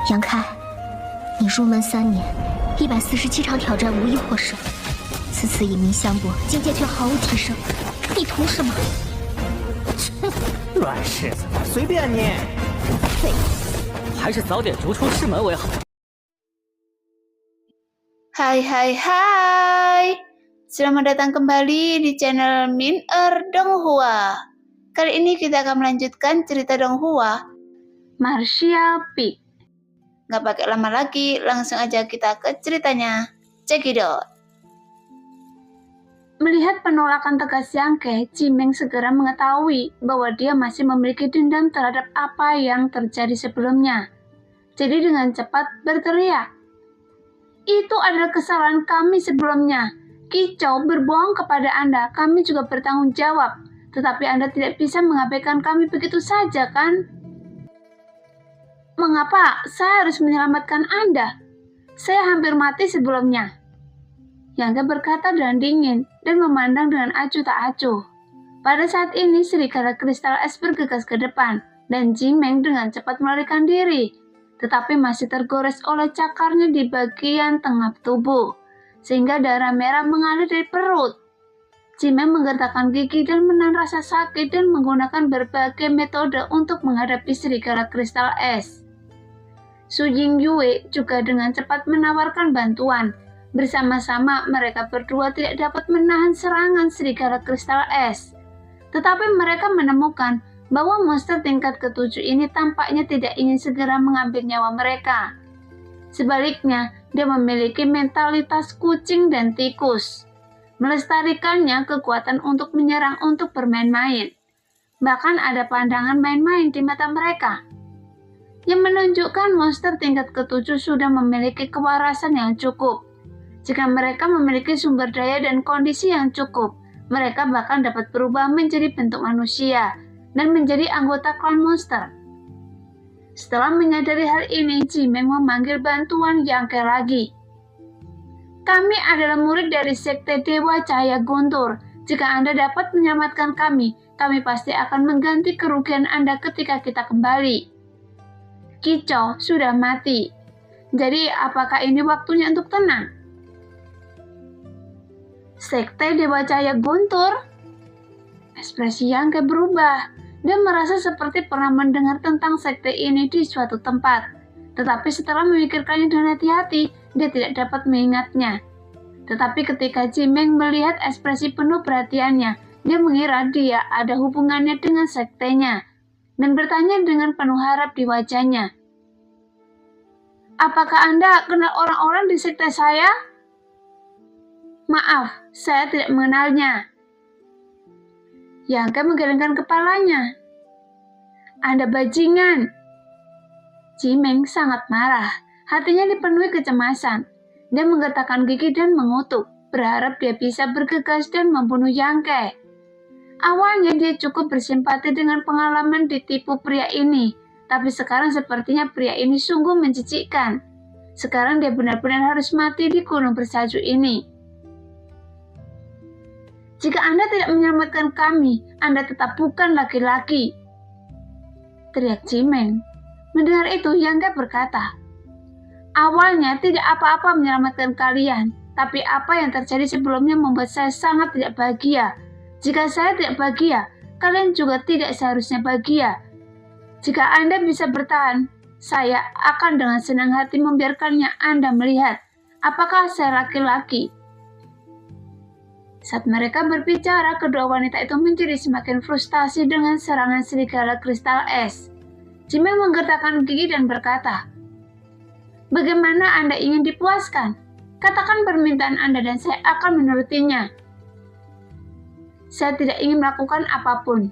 杨开，你入门3年，147场挑战无一获胜，此次以名相搏，境界却毫无提升，你图什么？软柿子，随便你。废物，还是早点逐出师门为好。Hai, selamat datang kembali di channel Min-er Donghua. Kali ini kita akan melanjutkan cerita Donghua, Martial Peak. Gak pakai lama lagi, langsung aja kita ke ceritanya. Check it out. Melihat penolakan tegas Yang Ke, Jimeng segera mengetahui bahwa dia masih memiliki dendam terhadap apa yang terjadi sebelumnya. Jadi dengan cepat berteriak, "Itu adalah kesalahan kami sebelumnya. Kicau berbohong kepada Anda, kami juga bertanggung jawab. Tetapi Anda tidak bisa mengabaikan kami begitu saja, kan? Mengapa saya harus menyelamatkan Anda? Saya hampir mati sebelumnya." Yang Ke berkata dengan dingin dan memandang dengan acuh tak acuh. Pada saat ini, serigala kristal es bergegas ke depan, dan Jimeng dengan cepat melarikan diri, tetapi masih tergores oleh cakarnya di bagian tengah tubuh, sehingga darah merah mengalir dari perut. Jimeng menggertakkan gigi dan menahan rasa sakit dan menggunakan berbagai metode untuk menghadapi serigala kristal es. Su Jingyue juga dengan cepat menawarkan bantuan. Bersama-sama mereka berdua tidak dapat menahan serangan serigala kristal es. Tetapi mereka menemukan bahwa monster tingkat ke-7 ini tampaknya tidak ingin segera mengambil nyawa mereka. Sebaliknya, dia memiliki mentalitas kucing dan tikus, melestarikannya kekuatan untuk menyerang untuk bermain-main. Bahkan ada pandangan main-main di mata mereka, yang menunjukkan monster tingkat ke-7 sudah memiliki kewarasan yang cukup. Jika mereka memiliki sumber daya dan kondisi yang cukup, mereka bahkan dapat berubah menjadi bentuk manusia dan menjadi anggota klan monster. Setelah menyadari hal ini, Jimeng memanggil bantuan Yang Ke lagi. "Kami adalah murid dari Sekte Dewa Cahaya Guntur. Jika Anda dapat menyelamatkan kami pasti akan mengganti kerugian Anda ketika kita kembali. Kicau sudah mati. Jadi apakah ini waktunya untuk tenang?" Sekte Dewa Cahaya Guntur? Ekspresi Yang Ke berubah. Dia merasa seperti pernah mendengar tentang sekte ini di suatu tempat. Tetapi setelah memikirkannya dengan hati-hati, dia tidak dapat mengingatnya. Tetapi ketika Jimeng melihat ekspresi penuh perhatiannya, dia mengira dia ada hubungannya dengan sektenya, dan bertanya dengan penuh harap di wajahnya, "Apakah Anda kenal orang-orang di sekte saya?" "Maaf, saya tidak mengenalnya." Yang Ke menggelengkan kepalanya. "Anda bajingan." Jimeng sangat marah. Hatinya dipenuhi kecemasan. Dia menggertakkan gigi dan mengutuk, berharap dia bisa bergegas dan membunuh Yang Ke. Awalnya dia cukup bersimpati dengan pengalaman ditipu pria ini, tapi sekarang sepertinya pria ini sungguh menjijikkan. Sekarang dia benar-benar harus mati di gunung bersalju ini. "Jika Anda tidak menyelamatkan kami, Anda tetap bukan laki-laki," teriak Jimeng. Mendengar itu, Yang Ke berkata, "Awalnya tidak apa-apa menyelamatkan kalian, tapi apa yang terjadi sebelumnya membuat saya sangat tidak bahagia. Jika saya tidak bahagia, kalian juga tidak seharusnya bahagia. Jika Anda bisa bertahan, saya akan dengan senang hati membiarkannya Anda melihat apakah saya laki-laki." Saat mereka berbicara, kedua wanita itu menjadi semakin frustasi dengan serangan serigala kristal es. Jimeng menggertakkan gigi dan berkata, "Bagaimana Anda ingin dipuaskan? Katakan permintaan Anda dan saya akan menurutinya." "Saya tidak ingin melakukan apapun."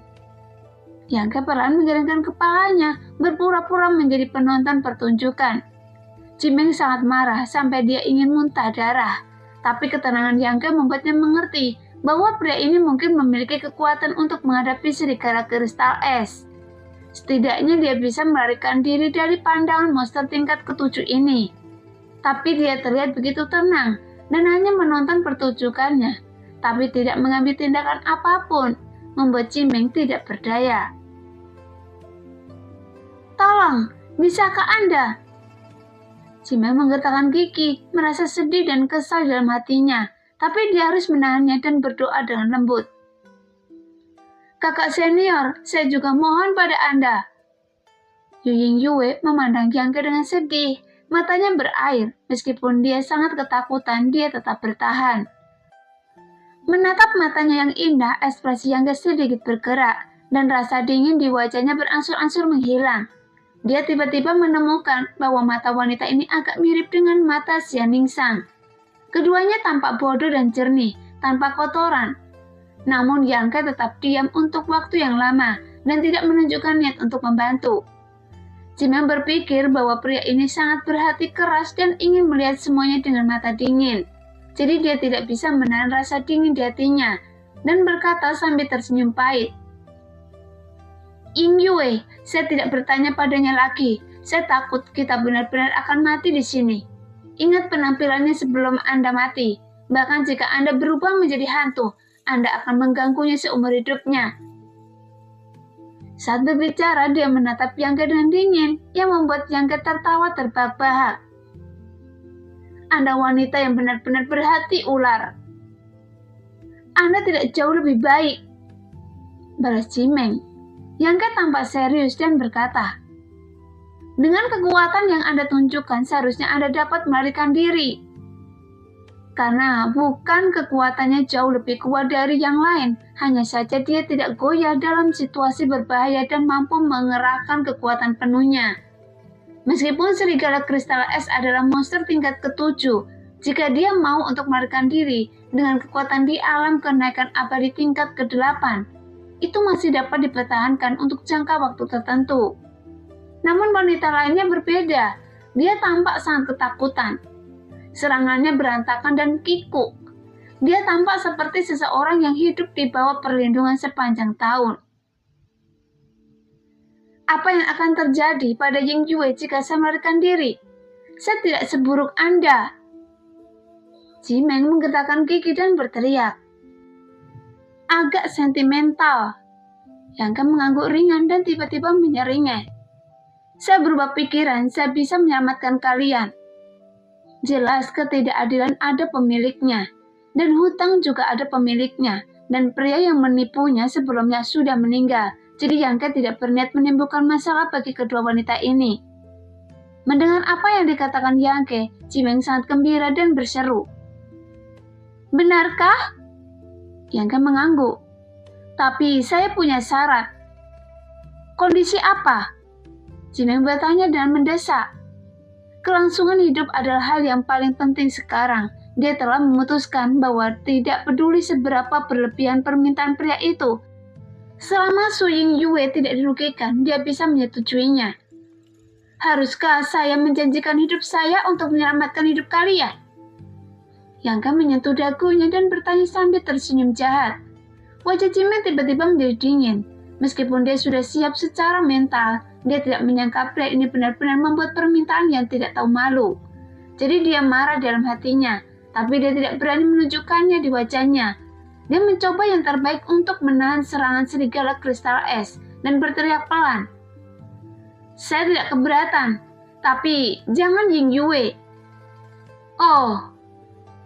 Yang Ke perlahan menggelengkan kepalanya, berpura-pura menjadi penonton pertunjukan. Jimeng sangat marah sampai dia ingin muntah darah. Tapi ketenangan Yang Ke membuatnya mengerti bahwa pria ini mungkin memiliki kekuatan untuk menghadapi serigala kristal es. Setidaknya dia bisa melarikan diri dari pandangan monster tingkat ke-7 ini. Tapi dia terlihat begitu tenang dan hanya menonton pertunjukannya, tapi tidak mengambil tindakan apapun, membuat Jimeng tidak berdaya. "Tolong, bisakah Anda?" Jimeng menggertakkan gigi, merasa sedih dan kesal dalam hatinya, tapi dia harus menahannya dan berdoa dengan lembut. Kakak senior, saya juga mohon pada Anda. Yu Yingyue memandang Yang Ke dengan sedih, matanya berair, meskipun dia sangat ketakutan, dia tetap bertahan. Menatap matanya yang indah, ekspresi Yang Ke sedikit bergerak, dan rasa dingin di wajahnya berangsur-angsur menghilang. Dia tiba-tiba menemukan bahwa mata wanita ini agak mirip dengan mata Xian Ningsang. Keduanya tampak bodoh dan jernih, tanpa kotoran. Namun Yang Ke tetap diam untuk waktu yang lama, dan tidak menunjukkan niat untuk membantu. Jimeng berpikir bahwa pria ini sangat berhati keras dan ingin melihat semuanya dengan mata dingin. Jadi dia tidak bisa menahan rasa dingin di hatinya, dan berkata sambil tersenyum pahit. Yingyue, saya tidak bertanya padanya lagi. Saya takut kita benar-benar akan mati di sini. Ingat penampilannya sebelum Anda mati. Bahkan jika Anda berubah menjadi hantu, Anda akan mengganggunya seumur hidupnya. Saat berbicara, dia menatap Yang Ke dengan dingin, yang membuat Yang Ke tertawa terbahak-bahak. Anda wanita yang benar-benar berhati ular. Anda tidak jauh lebih baik, balas Jimeng. Yang Ke tampak serius dan berkata, dengan kekuatan yang Anda tunjukkan, seharusnya Anda dapat melarikan diri. Karena bukan kekuatannya jauh lebih kuat dari yang lain, hanya saja dia tidak goyah dalam situasi berbahaya dan mampu mengerahkan kekuatan penuhnya. Meskipun serigala kristal es adalah monster tingkat ke-7, jika dia mau untuk melarikan diri dengan kekuatan di alam kenaikan abadi tingkat ke-8, itu masih dapat dipertahankan untuk jangka waktu tertentu. Namun wanita lainnya berbeda, dia tampak sangat ketakutan. Serangannya berantakan dan kikuk. Dia tampak seperti seseorang yang hidup di bawah perlindungan sepanjang tahun. Apa yang akan terjadi pada Yingyue jika saya melarikan diri? Saya tidak seburuk Anda. Jimeng menggertakkan gigi dan berteriak. Agak sentimental. Yang Ke mengangguk ringan dan tiba-tiba menyeringai. Saya berubah pikiran, saya bisa menyelamatkan kalian. Jelas ketidakadilan ada pemiliknya, dan hutang juga ada pemiliknya, dan pria yang menipunya sebelumnya sudah meninggal, jadi Yang Ke tidak berniat menimbulkan masalah bagi kedua wanita ini. Mendengar apa yang dikatakan Yang Ke, Jimeng sangat gembira dan berseru. Benarkah? Yang Ke mengangguk. Tapi saya punya syarat. Kondisi apa? Jimeng bertanya dan mendesak. Kelangsungan hidup adalah hal yang paling penting sekarang. Dia telah memutuskan bahwa tidak peduli seberapa berlebihan permintaan pria itu. Selama Su Yingyue tidak dirugikan, dia bisa menyetujuinya. Haruskah saya menjanjikan hidup saya untuk menyelamatkan hidup kalian? Yang Ke menyentuh dagunya dan bertanya sambil tersenyum jahat. Wajah Jimeng tiba-tiba menjadi dingin. Meskipun dia sudah siap secara mental, dia tidak menyangka pria ini benar-benar membuat permintaan yang tidak tahu malu. Jadi dia marah dalam hatinya, tapi dia tidak berani menunjukkannya di wajahnya. Dia mencoba yang terbaik untuk menahan serangan serigala kristal es dan berteriak pelan. Saya tidak keberatan, tapi jangan Yingyue. Oh,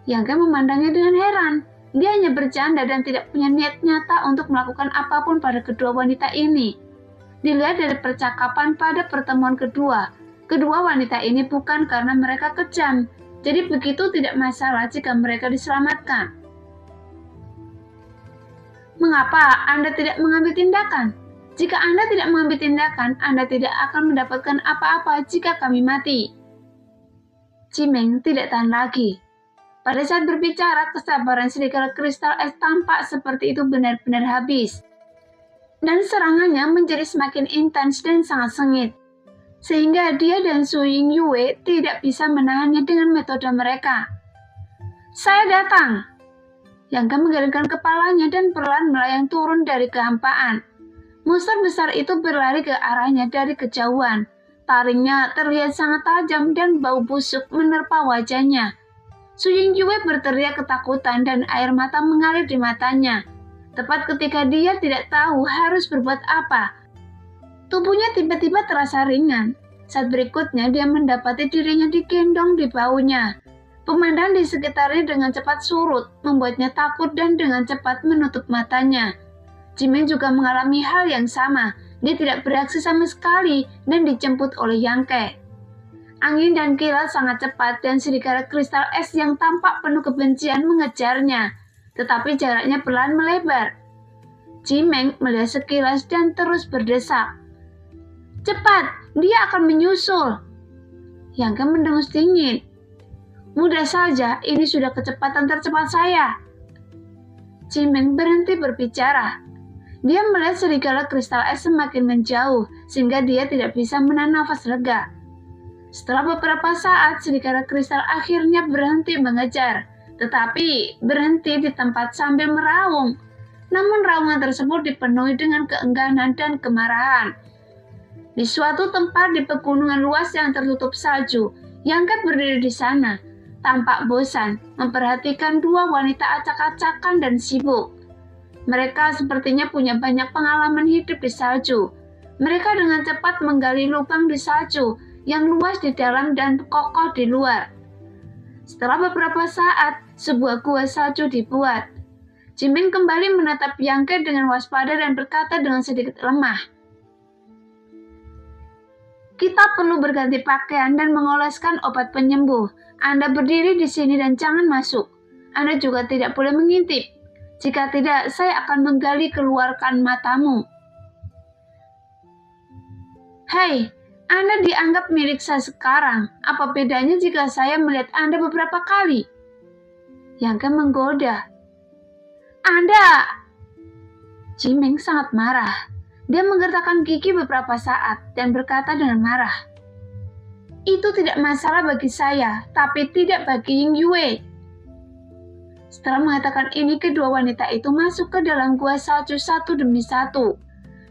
Yang Ke memandangnya dengan heran. Dia hanya bercanda dan tidak punya niat nyata untuk melakukan apapun pada kedua wanita ini. Dilihat dari percakapan pada pertemuan kedua wanita ini bukan karena mereka kejam, jadi begitu tidak masalah jika mereka diselamatkan. Mengapa Anda tidak mengambil tindakan? Jika Anda tidak mengambil tindakan, Anda tidak akan mendapatkan apa-apa jika kami mati. Jimeng tidak tahan lagi. Pada saat berbicara, kesabaran serigala kristal es tampak seperti itu benar-benar habis. Dan serangannya menjadi semakin intens dan sangat sengit. Sehingga dia dan Su Yingyue tidak bisa menahannya dengan metode mereka. Saya datang! Yang Ke menggelengkan kepalanya dan perlahan melayang turun dari kehampaan. Monster besar itu berlari ke arahnya dari kejauhan. Taringnya terlihat sangat tajam dan bau busuk menerpa wajahnya. Su Yingyue berteriak ketakutan dan air mata mengalir di matanya. Tepat ketika dia tidak tahu harus berbuat apa. Tubuhnya tiba-tiba terasa ringan. Saat berikutnya dia mendapati dirinya digendong di baunya. Pemandangan di sekitarnya dengan cepat surut, membuatnya takut dan dengan cepat menutup matanya. Jimeng juga mengalami hal yang sama. Dia tidak bereaksi sama sekali dan dijemput oleh Yang Ke. Angin dan kilat sangat cepat dan serigala kristal es yang tampak penuh kebencian mengejarnya, tetapi jaraknya perlahan melebar. Jimeng melihat sekilas dan terus berdesak. Cepat! Dia akan menyusul. Yang Ke mendengus dingin. Mudah saja, ini sudah kecepatan tercepat saya. Jimeng berhenti berbicara. Dia melihat serigala kristal es semakin menjauh, sehingga dia tidak bisa menahan nafas lega. Setelah beberapa saat, serigala kristal akhirnya berhenti mengejar, tetapi berhenti di tempat sambil meraung. Namun raungan tersebut dipenuhi dengan keengganan dan kemarahan. Di suatu tempat di pegunungan luas yang tertutup salju, Yang Ke berdiri di sana, tampak bosan, memperhatikan dua wanita acak-acakan dan sibuk. Mereka sepertinya punya banyak pengalaman hidup di salju. Mereka dengan cepat menggali lubang di salju yang luas di dalam dan kokoh di luar. Setelah beberapa saat, sebuah gua salju dibuat. Jimeng kembali menatap Yang Ke dengan waspada dan berkata dengan sedikit lemah, kita perlu berganti pakaian dan mengoleskan obat penyembuh. Anda berdiri di sini dan jangan masuk. Anda juga tidak boleh mengintip. Jika tidak, saya akan menggali keluarkan matamu. Hei, Anda dianggap milik saya sekarang. Apa bedanya jika saya melihat Anda beberapa kali? Yang Ke menggoda. Anda! Jimeng sangat marah. Dia menggertakkan gigi beberapa saat dan berkata dengan marah, itu tidak masalah bagi saya, tapi tidak bagi Ying Yue. Setelah mengatakan ini, kedua wanita itu masuk ke dalam gua salju satu demi satu.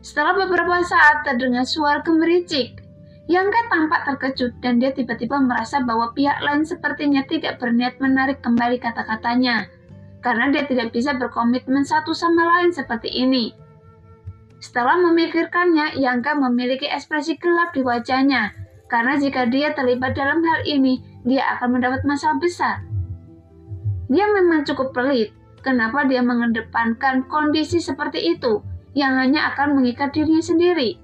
Setelah beberapa saat terdengar suara gemericik. Yang Ke tampak terkejut dan dia tiba-tiba merasa bahwa pihak lain sepertinya tidak berniat menarik kembali kata-katanya, karena dia tidak bisa berkomitmen satu sama lain seperti ini. Setelah memikirkannya, Yang Ke memiliki ekspresi gelap di wajahnya, karena jika dia terlibat dalam hal ini, dia akan mendapat masalah besar. Dia memang cukup pelit. Kenapa dia mengedepankan kondisi seperti itu, yang hanya akan mengikat dirinya sendiri?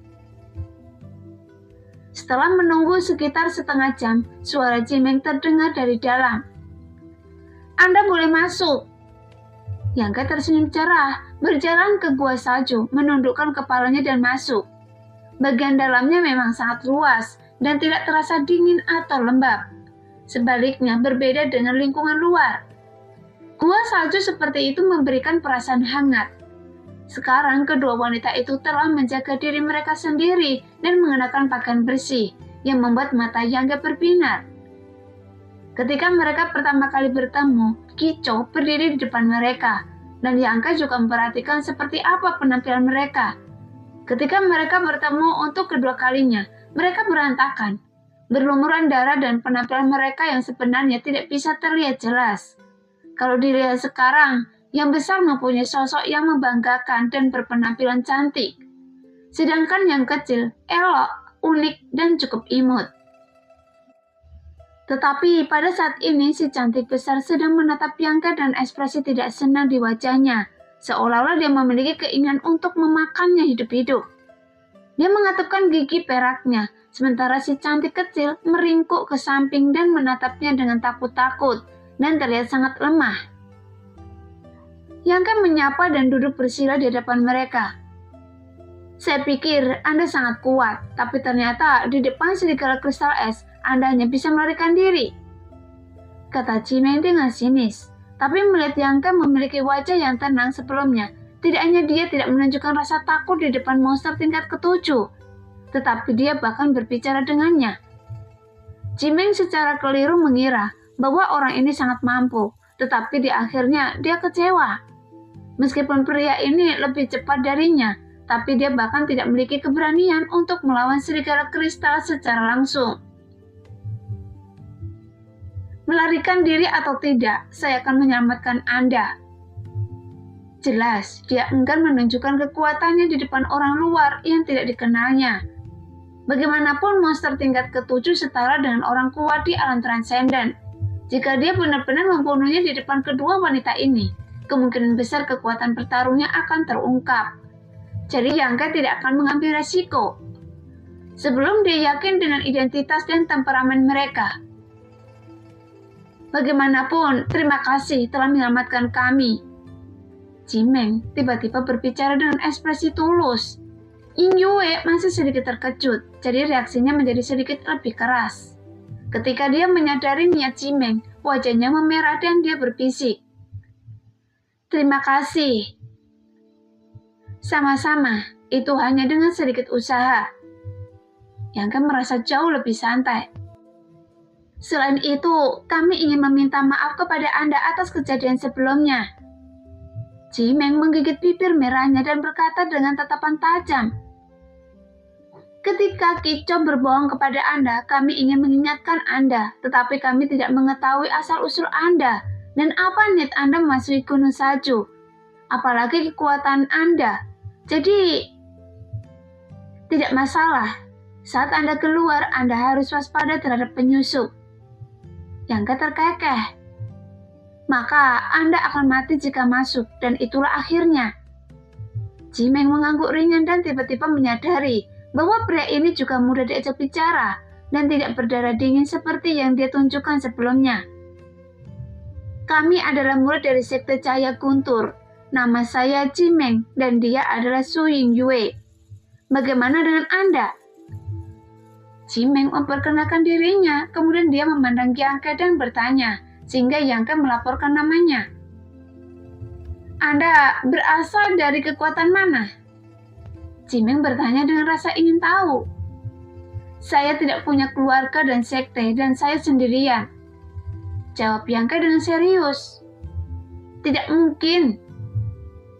Setelah menunggu sekitar setengah jam, suara Jimeng terdengar dari dalam. Anda boleh masuk. Yang Ke tersenyum cerah, berjalan ke gua salju, menundukkan kepalanya dan masuk. Bagian dalamnya memang sangat luas dan tidak terasa dingin atau lembab. Sebaliknya berbeda dengan lingkungan luar. Gua salju seperti itu memberikan perasaan hangat. Sekarang kedua wanita itu telah menjaga diri mereka sendiri dan mengenakan pakaian bersih yang membuat mata Yang Ke berbinar. Ketika mereka pertama kali bertemu, Kicho berdiri di depan mereka, dan Yang Ke juga memperhatikan seperti apa penampilan mereka. Ketika mereka bertemu untuk kedua kalinya, mereka berantakan, berlumuran darah dan penampilan mereka yang sebenarnya tidak bisa terlihat jelas. Kalau dilihat sekarang, Yang Besar mempunyai sosok yang membanggakan dan berpenampilan cantik, sedangkan Yang Kecil elok, unik, dan cukup imut. Tetapi pada saat ini si cantik besar sedang menatap Yang Ke dan ekspresi tidak senang di wajahnya, seolah-olah dia memiliki keinginan untuk memakannya hidup-hidup. Dia mengatupkan gigi peraknya, sementara si cantik kecil meringkuk ke samping dan menatapnya dengan takut-takut dan terlihat sangat lemah. Yang Ke menyapa dan duduk bersila di hadapan mereka. Saya pikir Anda sangat kuat, tapi ternyata di depan serigala kristal es, Anda hanya bisa melarikan diri, kata Jimeng dengan sinis. Tapi melihat Yang Ke memiliki wajah yang tenang sebelumnya, tidak hanya dia tidak menunjukkan rasa takut di depan monster tingkat ke-7, tetapi dia bahkan berbicara dengannya. Jimeng secara keliru mengira bahwa orang ini sangat mampu, tetapi di akhirnya dia kecewa. Meskipun pria ini lebih cepat darinya, tapi dia bahkan tidak memiliki keberanian untuk melawan serigala kristal secara langsung. Melarikan diri atau tidak, saya akan menyelamatkan Anda. Jelas, dia enggan menunjukkan kekuatannya di depan orang luar yang tidak dikenalnya. Bagaimanapun monster tingkat ke-7 setara dengan orang kuat di alam transenden. Jika dia benar-benar membunuhnya di depan kedua wanita ini, kemungkinan besar kekuatan bertarungnya akan terungkap. Jadi Yang tidak akan mengambil resiko. Sebelum dia yakin dengan identitas dan temperamen mereka. Bagaimanapun, terima kasih telah menyelamatkan kami. Jimeng tiba-tiba berbicara dengan ekspresi tulus. Ying Yue masih sedikit terkejut, jadi reaksinya menjadi sedikit lebih keras. Ketika dia menyadari niat Jimeng, wajahnya memerah dan dia berbisik. Terima kasih. Sama-sama, itu hanya dengan sedikit usaha. Yang merasa jauh lebih santai. Selain itu, kami ingin meminta maaf kepada Anda atas kejadian sebelumnya. Jimeng menggigit bibir merahnya dan berkata dengan tatapan tajam. Ketika Kico berbohong kepada Anda, kami ingin mengingatkan Anda, tetapi kami tidak mengetahui asal-usul Anda dan apa niat Anda memasuki Gunung Salju, apalagi kekuatan Anda. Jadi, tidak masalah. Saat Anda keluar, Anda harus waspada terhadap penyusup. Yang terkekeh. Maka Anda akan mati jika masuk, dan itulah akhirnya. Jimeng mengangguk ringan dan tiba-tiba menyadari bahwa pria ini juga mudah diajak bicara dan tidak berdarah dingin seperti yang dia tunjukkan sebelumnya. Kami adalah murid dari Sekte Cahaya Guntur. Nama saya Jimeng dan dia adalah Su Ying Yue. Bagaimana dengan Anda? Jimeng memperkenalkan dirinya, kemudian dia memandang Yangke dan bertanya, sehingga Yangke melaporkan namanya. Anda berasal dari kekuatan mana? Jimeng bertanya dengan rasa ingin tahu. Saya tidak punya keluarga dan sekte dan saya sendirian. Jawab Yangke dengan serius. Tidak mungkin.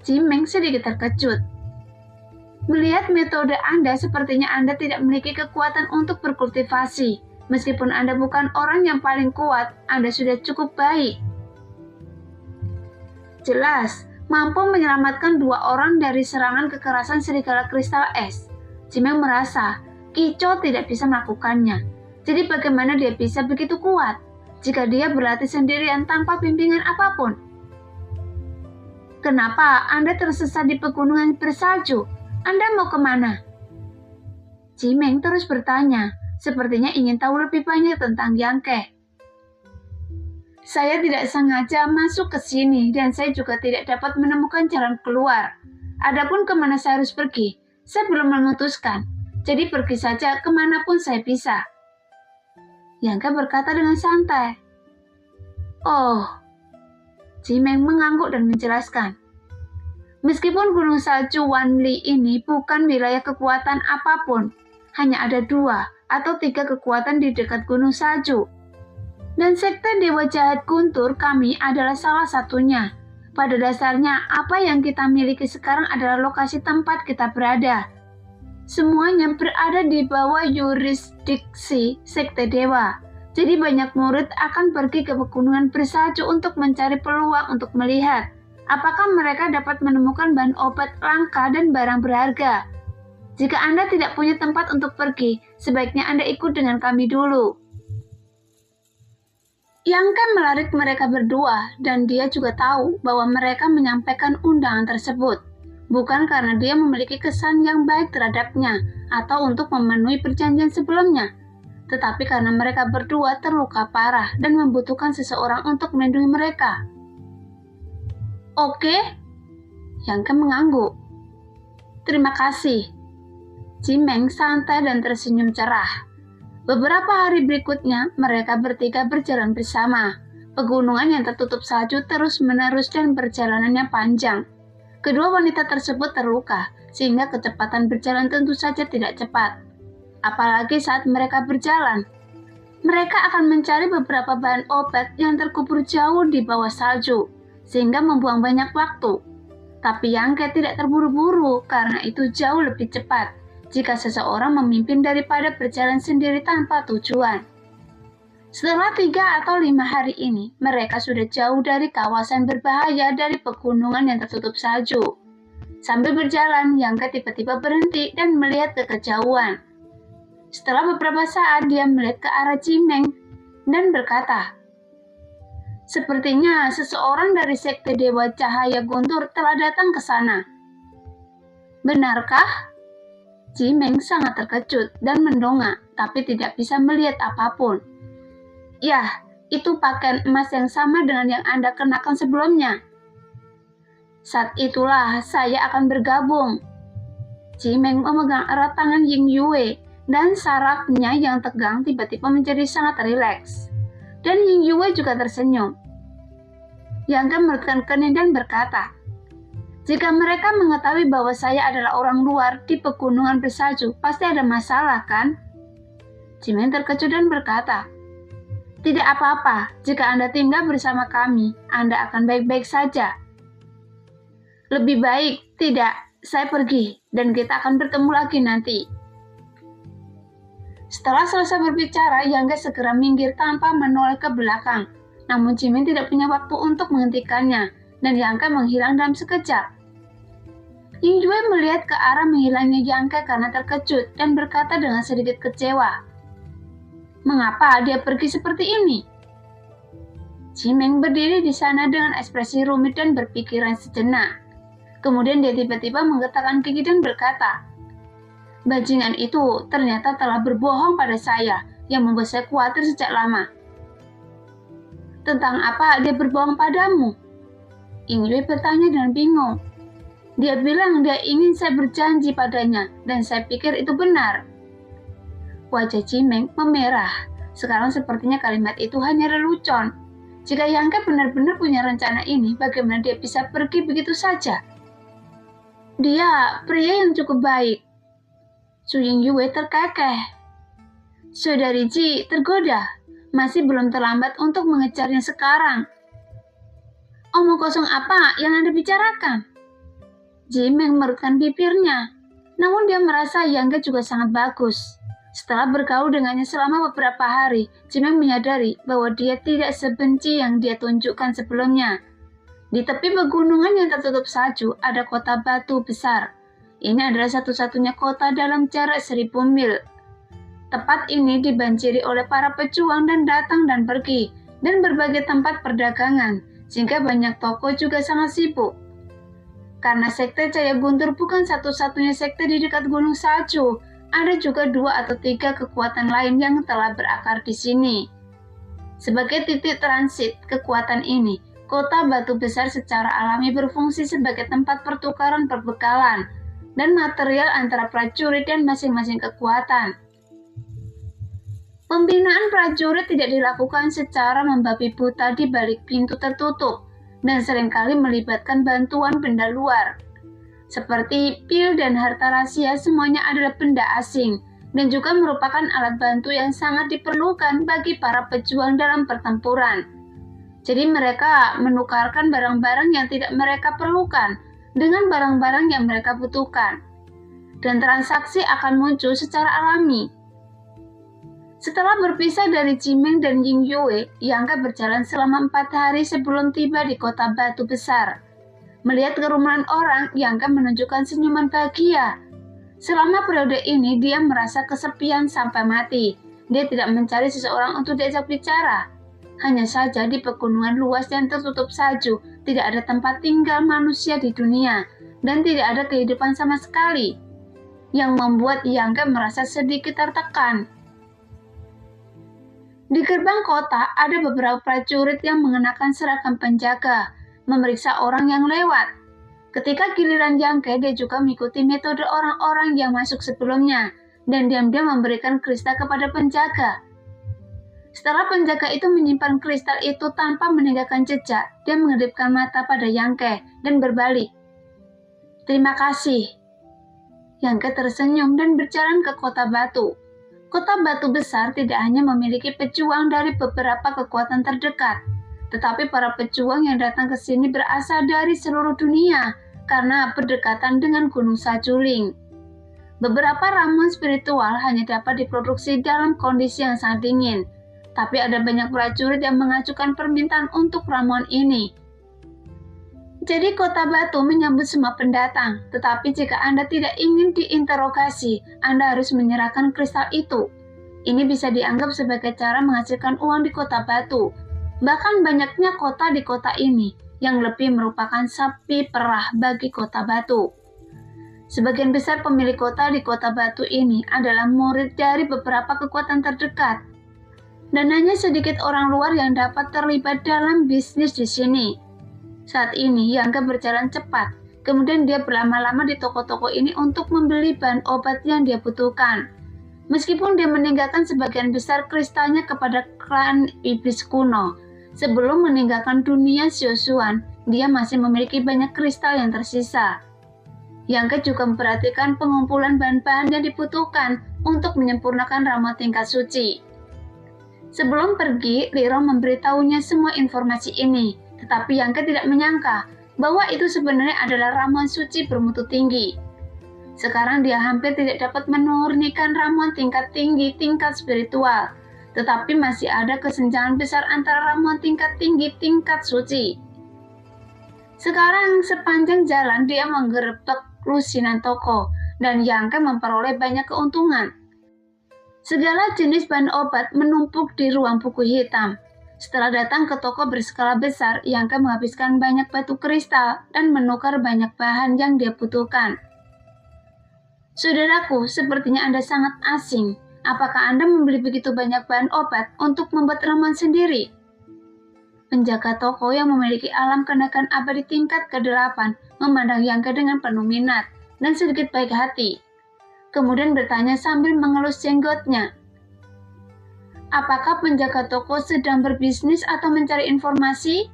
Jimeng sedikit terkejut. Melihat metode Anda, sepertinya Anda tidak memiliki kekuatan untuk berkultivasi. Meskipun Anda bukan orang yang paling kuat, Anda sudah cukup baik. Jelas, mampu menyelamatkan 2 orang dari serangan kekerasan serigala kristal es. Jimeng merasa Kico tidak bisa melakukannya. Jadi bagaimana dia bisa begitu kuat jika dia berlatih sendirian tanpa bimbingan apapun? Kenapa Anda tersesat di pegunungan bersalju? Anda mau kemana? Jimeng terus bertanya, sepertinya ingin tahu lebih banyak tentang Yangke. Saya tidak sengaja masuk ke sini dan saya juga tidak dapat menemukan jalan keluar. Adapun kemana saya harus pergi, saya belum memutuskan. Jadi pergi saja kemanapun saya bisa. Yangke berkata dengan santai. Oh, Jimeng mengangguk dan menjelaskan. Meskipun Gunung Salju Wanli ini bukan wilayah kekuatan apapun, hanya ada 2 atau 3 kekuatan di dekat Gunung Salju. Dan Sekte Dewa Jahat Guntur kami adalah salah satunya. Pada dasarnya, apa yang kita miliki sekarang adalah lokasi tempat kita berada. Semuanya berada di bawah yurisdiksi Sekte Dewa. Jadi banyak murid akan pergi ke pegunungan bersalju untuk mencari peluang untuk melihat apakah mereka dapat menemukan bahan obat langka dan barang berharga. Jika Anda tidak punya tempat untuk pergi, sebaiknya Anda ikut dengan kami dulu. Yangke menarik mereka berdua, dan dia juga tahu bahwa mereka menyampaikan undangan tersebut, bukan karena dia memiliki kesan yang baik terhadapnya atau untuk memenuhi perjanjian sebelumnya, tetapi karena mereka berdua terluka parah dan membutuhkan seseorang untuk melindungi mereka. Oke, Yangke mengangguk. Terima kasih. Jimeng santai dan tersenyum cerah. Beberapa hari berikutnya, mereka bertiga berjalan bersama. Pegunungan yang tertutup salju terus-menerus dan perjalanannya panjang. Kedua wanita tersebut terluka, sehingga kecepatan berjalan tentu saja tidak cepat. Apalagi saat mereka berjalan. Mereka akan mencari beberapa bahan obat yang terkubur jauh di bawah salju, sehingga membuang banyak waktu. Tapi Yangke tidak terburu-buru karena itu jauh lebih cepat jika seseorang memimpin daripada berjalan sendiri tanpa tujuan. Setelah 3 atau 5 hari ini, mereka sudah jauh dari kawasan berbahaya dari pegunungan yang tertutup salju. Sambil berjalan, Yangke tiba-tiba berhenti dan melihat ke kejauhan. Setelah beberapa saat, dia melihat ke arah Cimeng dan berkata, "Sepertinya seseorang dari sekte Dewa Cahaya Guntur telah datang ke sana." "Benarkah?" Cimeng sangat terkejut dan mendongak, tapi tidak bisa melihat apapun. "Ya, itu pakaian emas yang sama dengan yang Anda kenakan sebelumnya." "Saat itulah saya akan bergabung." Cimeng memegang erat tangan Ying Yue, dan sarafnya yang tegang tiba-tiba menjadi sangat rileks. Dan Ying Yue juga tersenyum. Yang mengerutkan kening dan berkata, "Jika mereka mengetahui bahwa saya adalah orang luar di pegunungan bersalju, pasti ada masalah, kan?" Cimeng terkejut dan berkata, "Tidak apa-apa, jika Anda tinggal bersama kami, Anda akan baik-baik saja." "Lebih baik tidak, saya pergi, dan kita akan bertemu lagi nanti." Setelah selesai berbicara, Yang segera minggir tanpa menoleh ke belakang. Namun Cimeng tidak punya waktu untuk menghentikannya, dan Yang menghilang dalam sekejap. Ying Yue melihat ke arah menghilangnya Yang karena terkejut dan berkata dengan sedikit kecewa, "Mengapa dia pergi seperti ini?" Cimeng berdiri di sana dengan ekspresi rumit dan berpikiran sejenak. Kemudian dia tiba-tiba menggetarkan gigi dan berkata, "Bajingan itu ternyata telah berbohong pada saya, yang membuat saya khawatir sejak lama." "Tentang apa dia berbohong padamu?" Ying Yue bertanya dengan bingung. "Dia bilang dia ingin saya berjanji padanya, dan saya pikir itu benar." Wajah Cimeng memerah. Sekarang sepertinya kalimat itu hanya lelucon. Jika Yang benar-benar punya rencana ini, bagaimana dia bisa pergi begitu saja? "Dia pria yang cukup baik." Su Ying Yue terkekeh. "Saudari Ji tergoda. Masih belum terlambat untuk mengejarnya sekarang." "Omong kosong apa yang Anda bicarakan?" Ji mengerutkan bibirnya. Namun dia merasa Yang juga sangat bagus. Setelah bergaul dengannya selama beberapa hari, Cimeng menyadari bahwa dia tidak sebenci yang dia tunjukkan sebelumnya. Di tepi pegunungan yang tertutup salju ada kota batu besar. Ini adalah satu-satunya kota dalam jarak 1000 mil. Tempat ini dibanjiri oleh para pejuang dan datang dan pergi, dan berbagai tempat perdagangan, sehingga banyak toko juga sangat sibuk. Karena sekte Cahaya Guntur bukan satu-satunya sekte di dekat gunung salju, ada juga 2 atau 3 kekuatan lain yang telah berakar di sini. Sebagai titik transit kekuatan ini, kota batu besar secara alami berfungsi sebagai tempat pertukaran perbekalan dan material antara prajurit dan masing-masing kekuatan. Pembinaan prajurit tidak dilakukan secara membabi buta di balik pintu tertutup, dan seringkali melibatkan bantuan benda luar. Seperti pil dan harta rahasia, semuanya adalah benda asing, dan juga merupakan alat bantu yang sangat diperlukan bagi para pejuang dalam pertempuran. Jadi mereka menukarkan barang-barang yang tidak mereka perlukan dengan barang-barang yang mereka butuhkan, dan transaksi akan muncul secara alami. Setelah berpisah dari Cimeng dan Ying Yue, Yang berjalan selama 4 hari sebelum tiba di kota batu besar. Melihat kerumunan orang, Yang menunjukkan senyuman bahagia. Selama periode ini, dia merasa kesepian sampai mati. Dia tidak mencari seseorang untuk diajak bicara. Hanya saja di pegunungan luas yang tertutup salju, tidak ada tempat tinggal manusia di dunia, dan tidak ada kehidupan sama sekali, yang membuat Yang merasa sedikit tertekan. Di gerbang kota, ada beberapa prajurit yang mengenakan seragam penjaga, memeriksa orang yang lewat. Ketika giliran Yang, dia juga mengikuti metode orang-orang yang masuk sebelumnya, dan diam-diam memberikan kristal kepada penjaga. Setelah penjaga itu menyimpan kristal itu tanpa meninggalkan jejak, dia mengedipkan mata pada Yang dan berbalik. "Terima kasih." Yang tersenyum dan berjalan ke kota batu. Kota batu besar tidak hanya memiliki pejuang dari beberapa kekuatan terdekat, tetapi para pejuang yang datang ke sini berasal dari seluruh dunia karena berdekatan dengan Gunung Sajuling. Beberapa ramuan spiritual hanya dapat diproduksi dalam kondisi yang sangat dingin, tapi ada banyak prajurit yang mengajukan permintaan untuk ramuan ini. Jadi kota batu menyambut semua pendatang, tetapi jika Anda tidak ingin diinterogasi, Anda harus menyerahkan kristal itu. Ini bisa dianggap sebagai cara menghasilkan uang di kota batu. Bahkan banyaknya kota di kota ini yang lebih merupakan sapi perah bagi kota batu. Sebagian besar pemilik kota di kota batu ini adalah murid dari beberapa kekuatan terdekat. Dan hanya sedikit orang luar yang dapat terlibat dalam bisnis di sini. Saat ini Yangke berjalan cepat, kemudian dia berlama-lama di toko-toko ini untuk membeli bahan obat yang dia butuhkan. Meskipun dia meninggalkan sebagian besar kristalnya kepada klan iblis kuno, sebelum meninggalkan dunia Xiuxuan, dia masih memiliki banyak kristal yang tersisa. Yangke juga memperhatikan pengumpulan bahan-bahan yang dibutuhkan untuk menyempurnakan ramuan tingkat suci. Sebelum pergi, Liro memberitahunya semua informasi ini, tetapi Yangke tidak menyangka bahwa itu sebenarnya adalah ramuan suci bermutu tinggi. Sekarang dia hampir tidak dapat menurunkan ramuan tingkat tinggi tingkat spiritual, tetapi masih ada kesenjangan besar antara ramuan tingkat tinggi tingkat suci. Sekarang sepanjang jalan dia menggerebek lusinan toko, dan Yangke memperoleh banyak keuntungan. Segala jenis bahan obat menumpuk di ruang buku hitam. Setelah datang ke toko berskala besar, Yangke menghabiskan banyak batu kristal dan menukar banyak bahan yang dia butuhkan. Saudaraku, sepertinya Anda sangat asing. Apakah Anda membeli begitu banyak bahan obat untuk membuat ramuan sendiri? Penjaga toko yang memiliki alam kenaikan abadi tingkat ke-8 memandang Yangke dengan penuh minat dan sedikit baik hati. Kemudian bertanya sambil mengelus jenggotnya. Apakah penjaga toko sedang berbisnis atau mencari informasi?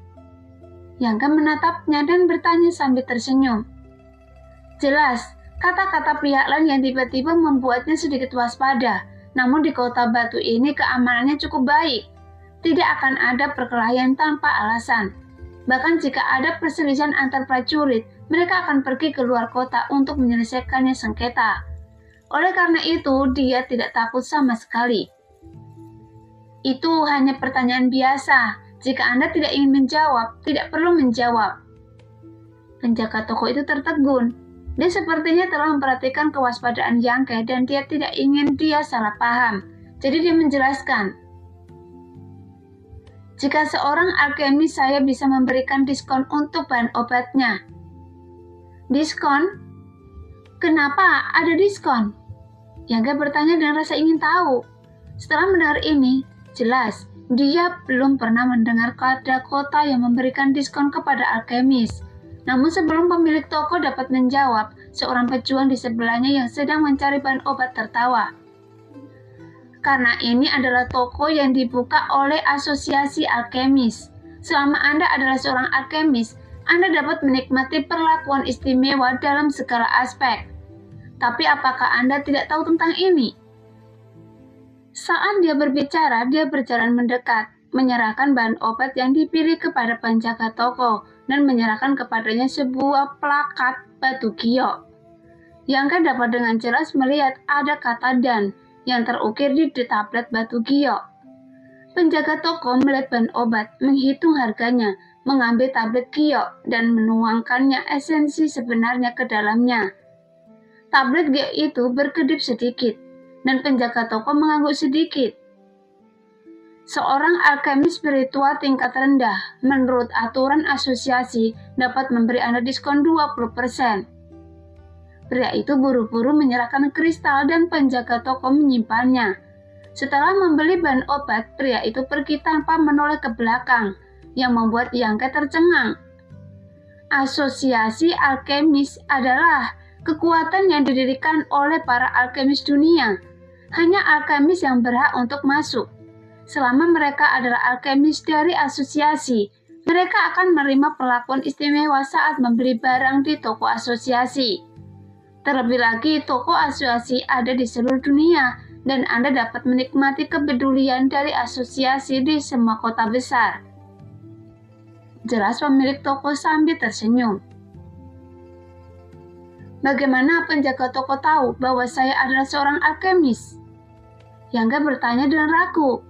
Yangke menatapnya dan bertanya sambil tersenyum. Jelas, kata-kata pihak lain yang tiba-tiba membuatnya sedikit waspada. Namun di kota batu ini keamanannya cukup baik. Tidak akan ada perkelahian tanpa alasan. Bahkan jika ada perselisihan antar prajurit, mereka akan pergi ke luar kota untuk menyelesaikannya sengketa. Oleh karena itu, dia tidak takut sama sekali. Itu hanya pertanyaan biasa. Jika Anda tidak ingin menjawab, tidak perlu menjawab. Penjaga toko itu tertegun. Dia sepertinya telah memperhatikan kewaspadaan Yangke dan dia tidak ingin dia salah paham. Jadi dia menjelaskan. Jika seorang alkemis saya bisa memberikan diskon untuk bahan obatnya. Diskon? Kenapa ada diskon? Yangke bertanya dengan rasa ingin tahu. Setelah mendengar ini, jelas dia belum pernah mendengar ada kota yang memberikan diskon kepada alkemis. Namun sebelum pemilik toko dapat menjawab, seorang pejuang di sebelahnya yang sedang mencari bahan obat tertawa. Karena ini adalah toko yang dibuka oleh asosiasi alkemis. Selama Anda adalah seorang alkemis, Anda dapat menikmati perlakuan istimewa dalam segala aspek. Tapi apakah Anda tidak tahu tentang ini? Saat dia berbicara, dia berjalan mendekat, menyerahkan bahan obat yang dipilih kepada penjaga toko, dan menyerahkan kepadanya sebuah plakat batu giok. Yangke dapat dengan jelas melihat ada kata "dan" yang terukir di tablet batu giok. Penjaga toko melihat bahan obat, menghitung harganya, mengambil tablet giok, dan menuangkannya esensi sebenarnya ke dalamnya. Tablet giok itu berkedip sedikit, dan penjaga toko mengangguk sedikit. Seorang alkemis spiritual tingkat rendah, menurut aturan asosiasi, dapat memberi Anda diskon 20%. Pria itu buru-buru menyerahkan kristal dan penjaga toko menyimpannya. Setelah membeli bahan obat, pria itu pergi tanpa menoleh ke belakang, yang membuat Yangke tercengang. Asosiasi alkemis adalah kekuatan yang didirikan oleh para alkemis dunia. Hanya alkemis yang berhak untuk masuk. Selama mereka adalah alkemis dari asosiasi, mereka akan menerima perlakuan istimewa saat membeli barang di toko asosiasi. Terlebih lagi, toko asosiasi ada di seluruh dunia, dan Anda dapat menikmati kepedulian dari asosiasi di semua kota besar. Jelas pemilik toko sambil tersenyum. Bagaimana penjaga toko tahu bahwa saya adalah seorang alkemis? Yangke bertanya dengan ragu.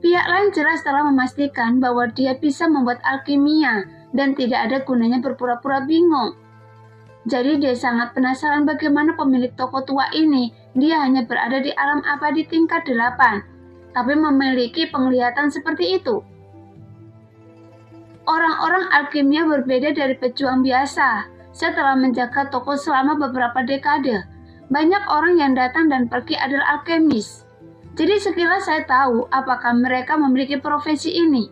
Pihak lain jelas telah memastikan bahwa dia bisa membuat alkimia dan tidak ada gunanya berpura-pura bingung. Jadi dia sangat penasaran bagaimana pemilik toko tua ini. Dia hanya berada di alam abadi tingkat 8, tapi memiliki penglihatan seperti itu. Orang-orang alkimia berbeda dari pejuang biasa. Saya telah menjaga toko selama beberapa dekade. Banyak orang yang datang dan pergi adalah alkemis. Jadi sekilas saya tahu apakah mereka memiliki profesi ini.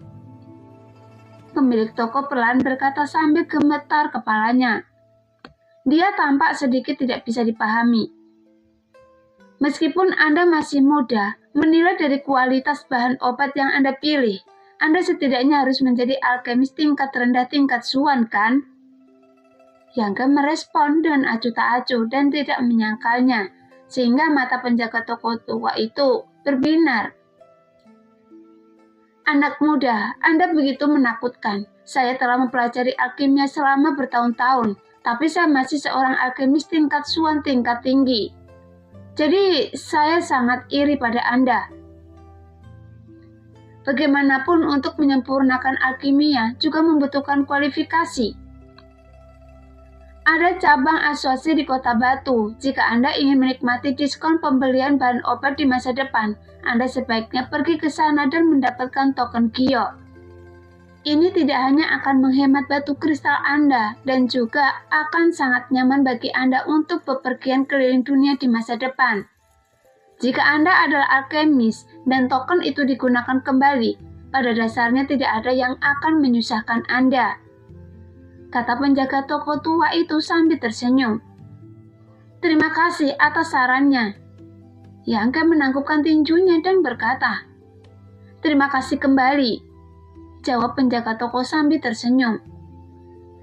Pemilik toko perlahan berkata sambil gemetar kepalanya. Dia tampak sedikit tidak bisa dipahami. Meskipun Anda masih muda, menilai dari kualitas bahan obat yang Anda pilih, Anda setidaknya harus menjadi alkemis tingkat rendah tingkat Suan, kan? Yangke merespon dengan acuh tak acuh dan tidak menyangkalnya, sehingga mata penjaga toko tua itu berbinar. Anak muda, Anda begitu menakutkan. Saya telah mempelajari alkimia selama bertahun-tahun, tapi saya masih seorang alkemis tingkat Suan tingkat tinggi. Jadi, saya sangat iri pada Anda. Bagaimanapun untuk menyempurnakan alkimia juga membutuhkan kualifikasi. Ada cabang asuransi di Kota Batu. Jika Anda ingin menikmati diskon pembelian bahan obat di masa depan, Anda sebaiknya pergi ke sana dan mendapatkan token Gio. Ini tidak hanya akan menghemat batu kristal Anda, dan juga akan sangat nyaman bagi Anda untuk bepergian keliling dunia di masa depan. Jika Anda adalah alkemis dan token itu digunakan kembali, pada dasarnya tidak ada yang akan menyusahkan Anda, kata penjaga toko tua itu sambil tersenyum. Terima kasih atas sarannya. Yangke menangkupkan tinjunya dan berkata, terima kasih kembali, jawab penjaga toko sambil tersenyum.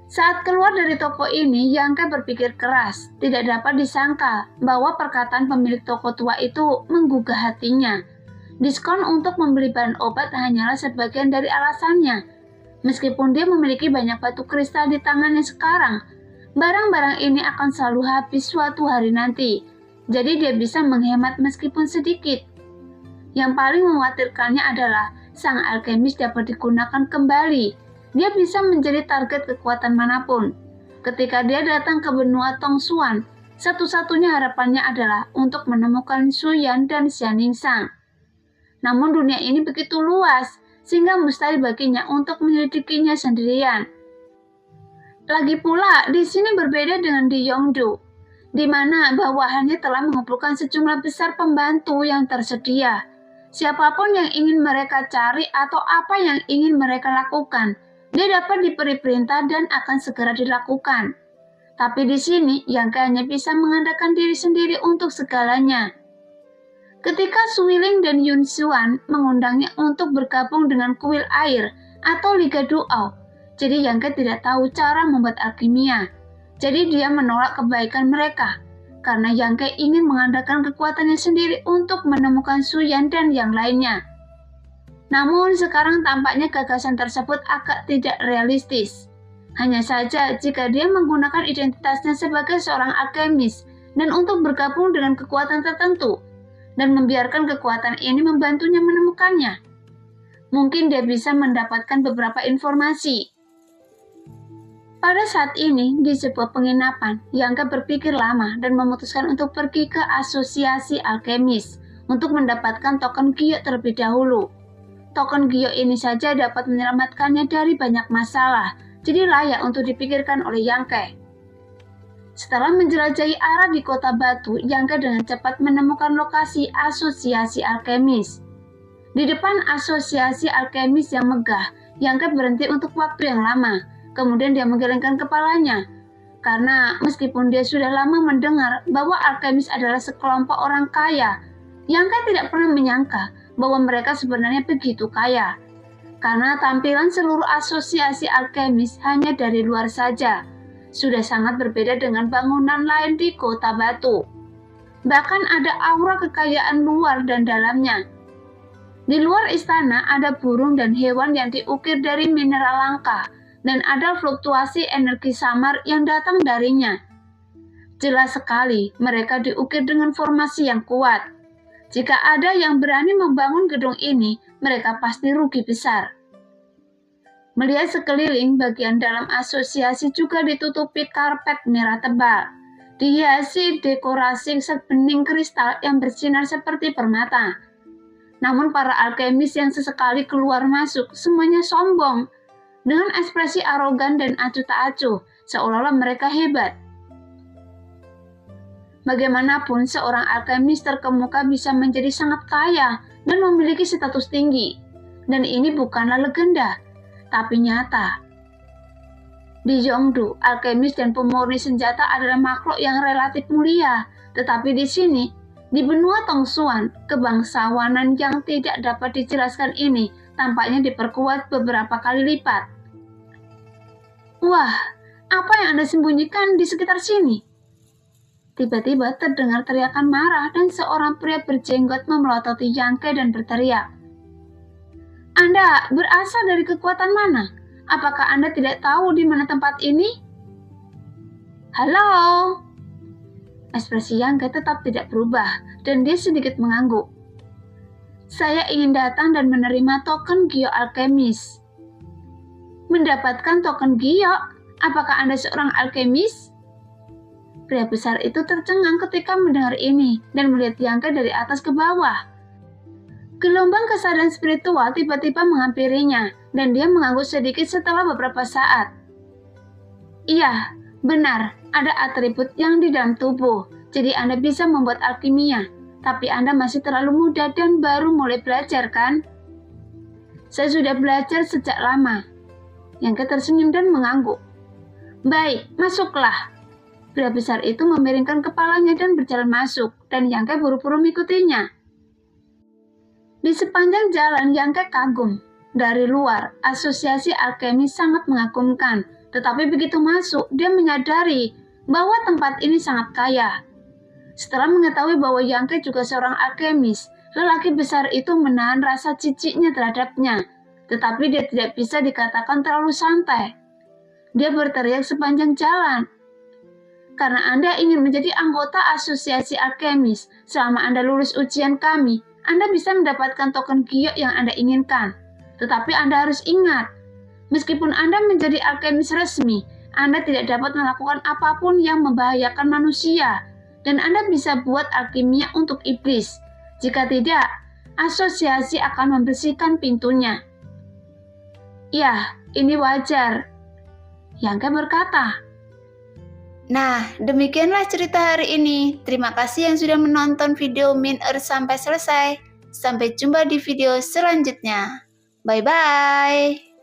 Saat keluar dari toko ini, Yangke berpikir keras. Tidak dapat disangka bahwa perkataan pemilik toko tua itu menggugah hatinya. Diskon untuk membeli bahan obat hanyalah sebagian dari alasannya. Meskipun dia memiliki banyak batu kristal di tangannya sekarang, barang-barang ini akan selalu habis suatu hari nanti. Jadi dia bisa menghemat meskipun sedikit. Yang paling mengkhawatirkannya adalah sang alkemis dapat digunakan kembali. Dia bisa menjadi target kekuatan manapun. Ketika dia datang ke benua Tongsuan, satu-satunya harapannya adalah untuk menemukan Suyan dan Xianingsang. Namun dunia ini begitu luas, sehingga mustahil baginya untuk menyelidikinya sendirian. Lagi pula, di sini berbeda dengan di Yongdu, di mana bawahannya telah mengumpulkan sejumlah besar pembantu yang tersedia. Siapapun yang ingin mereka cari atau apa yang ingin mereka lakukan, dia dapat diberi perintah dan akan segera dilakukan. Tapi di sini, Yangke hanya bisa mengandalkan diri sendiri untuk segalanya. Ketika Suiling dan Yun Xuan mengundangnya untuk bergabung dengan kuil air atau Liga Duao, jadi Yangke tidak tahu cara membuat alkimia. Jadi dia menolak kebaikan mereka, karena Yangke ingin mengandalkan kekuatannya sendiri untuk menemukan Suyan dan yang lainnya. Namun sekarang tampaknya gagasan tersebut agak tidak realistis. Hanya saja jika dia menggunakan identitasnya sebagai seorang alkemis dan untuk bergabung dengan kekuatan tertentu, dan membiarkan kekuatan ini membantunya menemukannya. Mungkin dia bisa mendapatkan beberapa informasi. Pada saat ini, di sebuah penginapan, Yangke berpikir lama dan memutuskan untuk pergi ke asosiasi alkemis untuk mendapatkan token Gio terlebih dahulu. Token Gio ini saja dapat menyelamatkannya dari banyak masalah, jadi layak untuk dipikirkan oleh Yangke. Setelah menjelajahi arah di Kota Batu, Yangke dengan cepat menemukan lokasi asosiasi alkemis. Di depan asosiasi alkemis yang megah, Yangke berhenti untuk waktu yang lama. Kemudian dia menggelengkan kepalanya, karena meskipun dia sudah lama mendengar bahwa alkemis adalah sekelompok orang kaya, Yangke tidak pernah menyangka bahwa mereka sebenarnya begitu kaya. Karena tampilan seluruh asosiasi alkemis hanya dari luar saja, sudah sangat berbeda dengan bangunan lain di Kota Batu. Bahkan ada aura kekayaan luar dan dalamnya. Di luar istana ada burung dan hewan yang diukir dari mineral langka, dan ada fluktuasi energi samar yang datang darinya. Jelas sekali mereka diukir dengan formasi yang kuat. Jika ada yang berani membangun gedung ini, mereka pasti rugi besar. Melihat sekeliling, bagian dalam asosiasi juga ditutupi karpet merah tebal, dihiasi dekorasi set bening kristal yang bersinar seperti permata. Namun para alkemis yang sesekali keluar masuk semuanya sombong, dengan ekspresi arogan dan acuh tak acuh, seolah-olah mereka hebat. Bagaimanapun, seorang alkemis terkemuka bisa menjadi sangat kaya dan memiliki status tinggi. Dan ini bukanlah legenda, tapi nyata. Di Zhongdu, alkemis dan pemurni senjata adalah makhluk yang relatif mulia. Tetapi di sini, di benua Tongsuan, kebangsawanan yang tidak dapat dijelaskan ini tampaknya diperkuat beberapa kali lipat. Wah, apa yang Anda sembunyikan di sekitar sini? Tiba-tiba terdengar teriakan marah dan seorang pria berjenggot memelototi Yang Ke dan berteriak. Anda berasal dari kekuatan mana? Apakah Anda tidak tahu di mana tempat ini? Halo? Ekspresi Yang Ke tetap tidak berubah dan dia sedikit mengangguk. Saya ingin datang dan menerima token Gyo Alkemis. Mendapatkan token Gyo? Apakah Anda seorang alkemis? Pria besar itu tercengang ketika mendengar ini dan melihat Yang Ke dari atas ke bawah. Gelombang kesadaran spiritual tiba-tiba menghampirinya dan dia mengangguk sedikit setelah beberapa saat. Iya, benar, ada atribut yang di dalam tubuh, jadi Anda bisa membuat alkimia, tapi Anda masih terlalu muda dan baru mulai belajar, kan? Saya sudah belajar sejak lama. Yang Ke tersenyum dan mengangguk. Baik, masuklah. Pria besar itu memiringkan kepalanya dan berjalan masuk, dan Yang Ke buru-buru mengikutinya. Di sepanjang jalan, Yang Ke kagum. Dari luar, asosiasi alkemis sangat mengagumkan, tetapi begitu masuk, dia menyadari bahwa tempat ini sangat kaya. Setelah mengetahui bahwa Yang Ke juga seorang alkemis, lelaki besar itu menahan rasa jijiknya terhadapnya, tetapi dia tidak bisa dikatakan terlalu santai. Dia berteriak sepanjang jalan. Karena Anda ingin menjadi anggota asosiasi alkemis, selama Anda lulus ujian kami, Anda bisa mendapatkan token Gyo yang Anda inginkan. Tetapi Anda harus ingat, meskipun Anda menjadi alkemis resmi, Anda tidak dapat melakukan apapun yang membahayakan manusia, dan Anda bisa buat alkimia untuk iblis. Jika tidak, asosiasi akan membersihkan pintunya. Ya, ini wajar. Yang Ke berkata. Nah, demikianlah cerita hari ini. Terima kasih yang sudah menonton video Min Earth sampai selesai. Sampai jumpa di video selanjutnya. Bye-bye.